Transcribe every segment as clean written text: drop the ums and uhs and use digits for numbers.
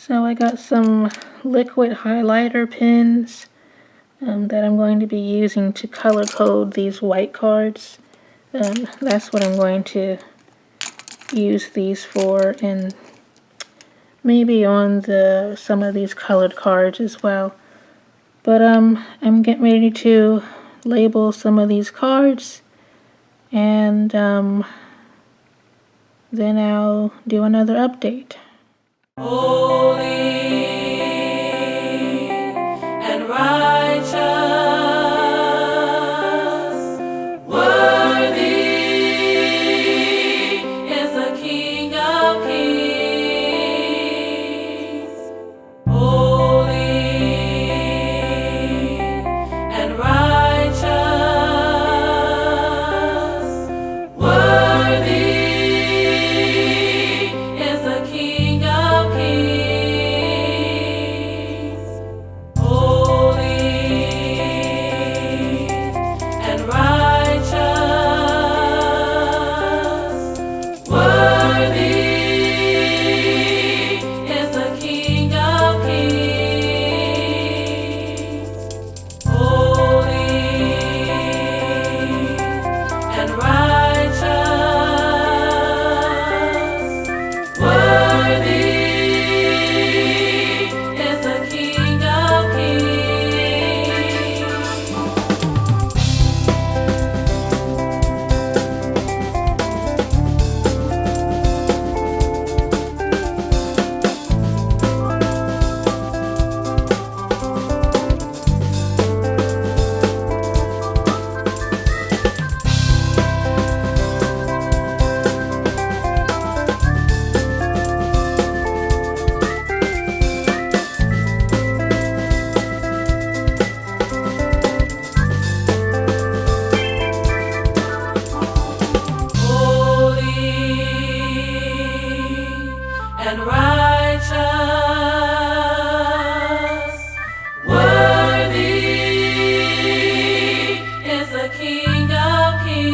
So I got some liquid highlighter pens that I'm going to be using to color code these white cards. That's what I'm going to use these for, and maybe on some of these colored cards as well. But I'm getting ready to label some of these cards, and then I'll do another update. Holy and righteous, worthy is the King of Kings. Holy and righteous, worthy is the King of Kings. Holy and righteous, worthy is the King of Kings. Holy and righteous, worthy is the King of Kings. Holy and righteous, worthy is the King of Kings.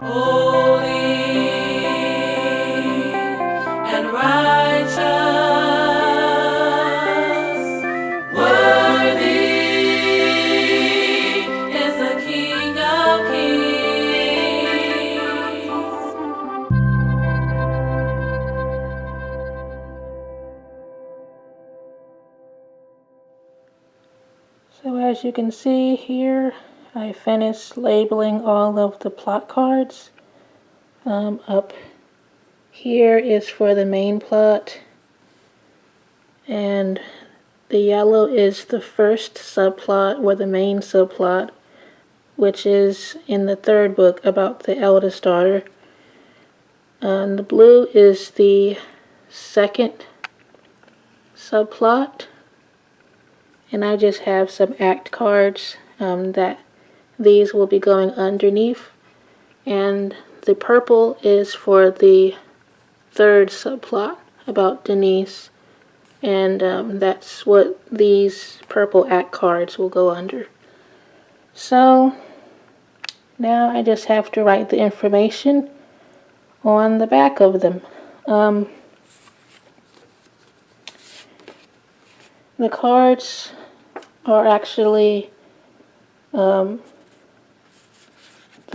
Holy and righteous, worthy is the King of Kings. So as you can see here, I finished labeling all of the plot cards. Up here is for the main plot, and the yellow is the first subplot or the main subplot, which is in the third book about the eldest daughter. And the blue is the second subplot, and I just have some act cards that these will be going underneath, and the purple is for the third subplot about Denise, and that's what these purple act cards will go under. So now I just have to write the information on the back of them. The cards are actually, the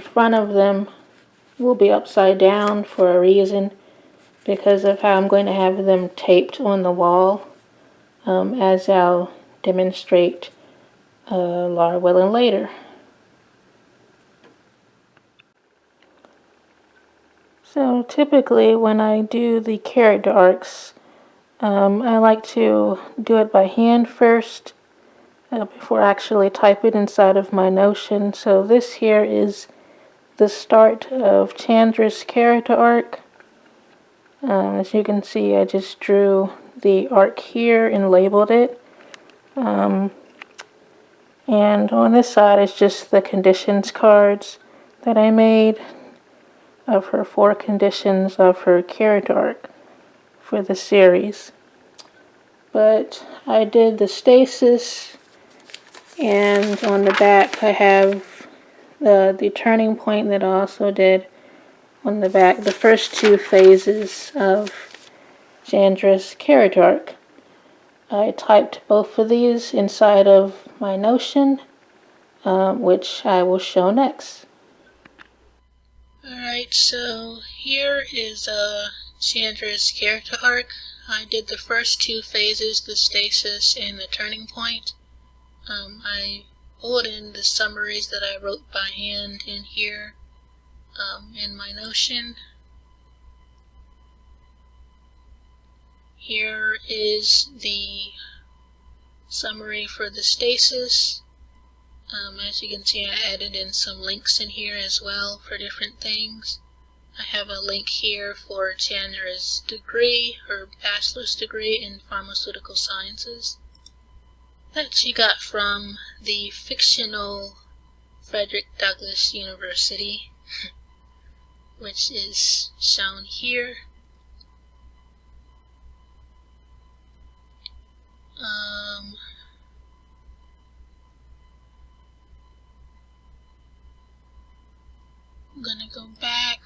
front of them will be upside down for a reason, because of how I'm going to have them taped on the wall, as I'll demonstrate Laura Willing later. So typically when I do the character arcs, I like to do it by hand first before I actually type it inside of my Notion. So this here is the start of Chandra's character arc. As you can see, I just drew the arc here and labeled it. And on this side is just the conditions cards that I made of her 4 conditions of her character arc for the series. But I did the stasis, and on the back I have the turning point that I also did on the back, the first 2 phases of Chandra's character arc. I typed both of these inside of my Notion, which I will show next. Alright, so here is Chandra's character arc. I did the first two phases, the stasis and the turning point. I pulled in the summaries that I wrote by hand in here in my Notion. Here is the summary for the stasis. As you can see, I added in some links in here as well for different things. I have a link here for Chandra's degree, her bachelor's degree in pharmaceutical sciences, that she got from the fictional Frederick Douglass University, which is shown here. I'm gonna go back.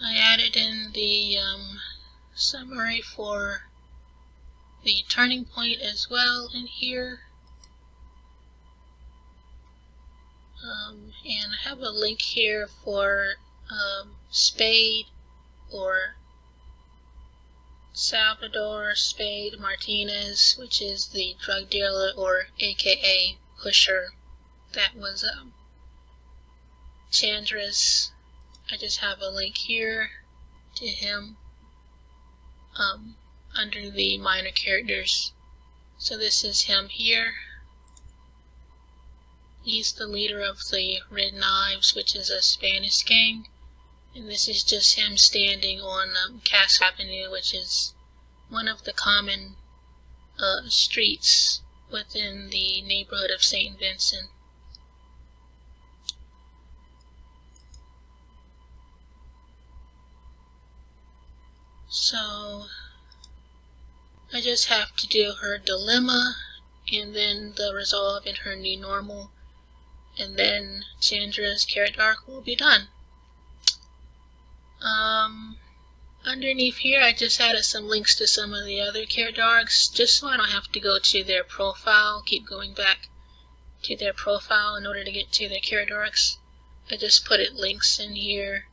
I added in the summary for the turning point as well in here. And I have a link here for Spade, or Salvador Spade Martinez, which is the drug dealer, or aka pusher. That was Chandra's. I just have a link here to him under the minor characters. So this is him here. He's the leader of the Red Knives, which is a Spanish gang. And this is just him standing on Cass Avenue, which is one of the common streets within the neighborhood of St. Vincent. So I just have to do her dilemma and then the resolve in her new normal, and then Chandra's character arc will be done. Underneath here I just added some links to some of the other character arcs, just so I don't have to go to their profile, keep going back to their profile in order to get to their character arcs. I just put links in here.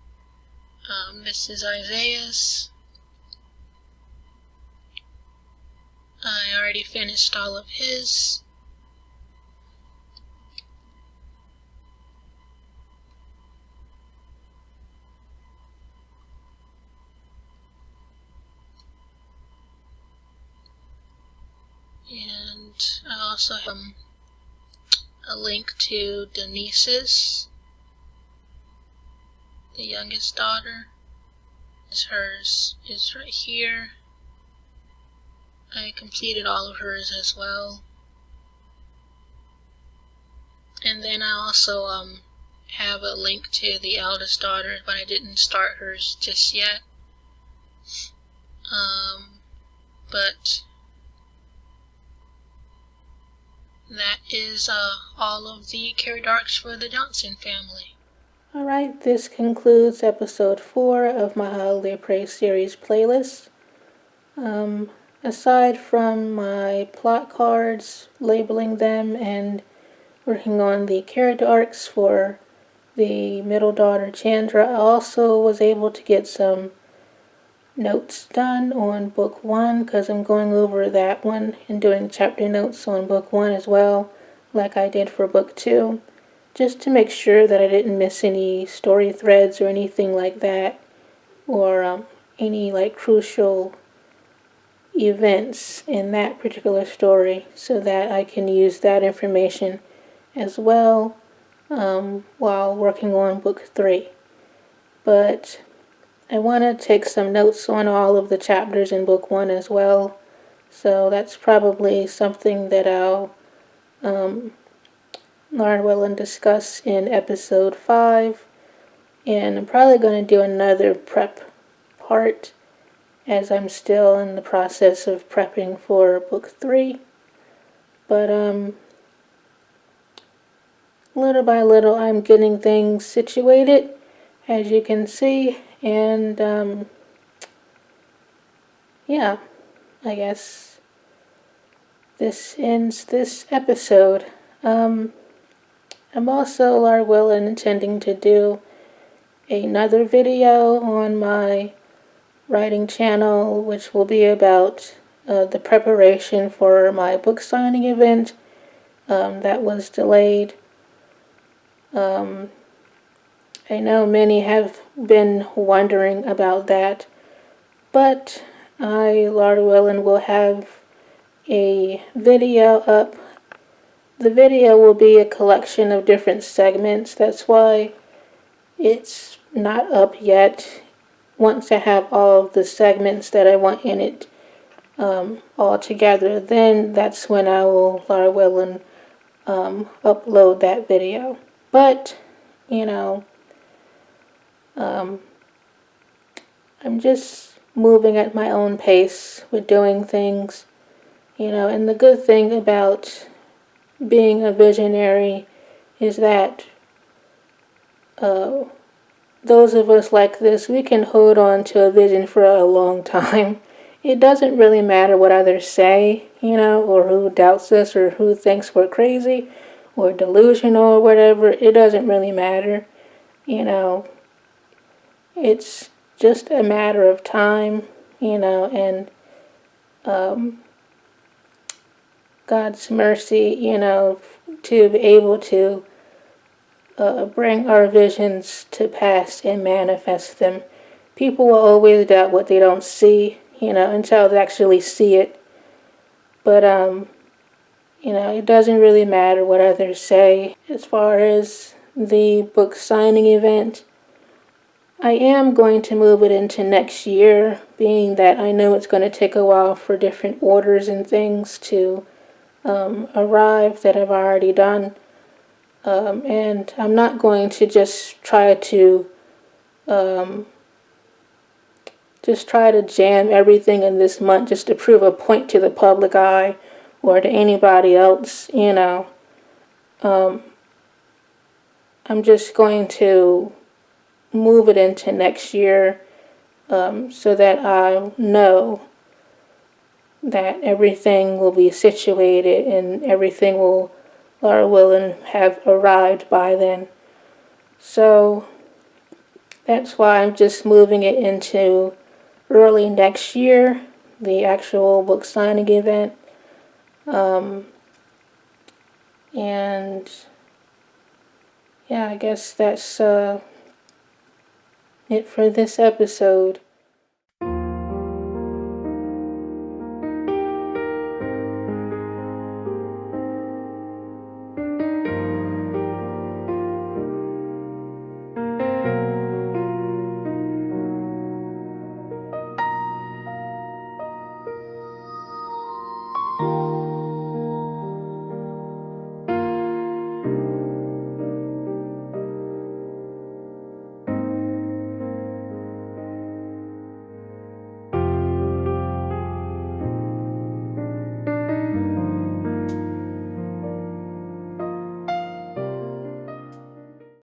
This is Isaiah's. I already finished all of his. And I also have a link to Denise's, the youngest daughter. Hers is right here. I completed all of hers as well. And then I also have a link to the eldest daughter, but I didn't start hers just yet. But that is all of the character arcs for the Johnson family. Alright, this concludes episode 4 of my Holiday Praise series playlist. Aside from my plot cards, labeling them, and working on the character arcs for the middle daughter Chandra, I also was able to get some notes done on book 1, because I'm going over that one and doing chapter notes on book 1 as well, like I did for book 2, just to make sure that I didn't miss any story threads or anything like that, or any crucial events in that particular story, so that I can use that information as well while working on book 3. But I want to take some notes on all of the chapters in book 1 as well, so that's probably something that I'll learn well and discuss in episode 5, and I'm probably going to do another prep part, as I'm still in the process of prepping for book 3. But little by little, I'm getting things situated, as you can see, and yeah, I guess this ends this episode. I'm also, Lord willing, intending to do another video on my writing channel, which will be about the preparation for my book signing event that was delayed. I know many have been wondering about that, but I, Lord willing, will have a video up. The video will be a collection of different segments. That's why it's not up yet. Once I have all of the segments that I want in it all together, then that's when I will, Lord willing, upload that video. But, you know, I'm just moving at my own pace with doing things, and the good thing about being a visionary is that those of us like this, we can hold on to a vision for a long time. It doesn't really matter what others say, or who doubts us or who thinks we're crazy or delusional or whatever. It doesn't really matter, It's just a matter of time, and God's mercy, to be able to bring our visions to pass and manifest them. People will always doubt what they don't see, until they actually see it. But, it doesn't really matter what others say. As far as the book signing event, I am going to move it into next year, being that I know it's going to take a while for different orders and things to arrive that I've already done. And I'm not going to just try to jam everything in this month just to prove a point to the public eye or to anybody else, I'm just going to move it into next year so that I know that everything will be situated and everything will, Lord willing, have arrived by then. So that's why I'm just moving it into early next year, the actual book signing event. And yeah, I guess that's it for this episode.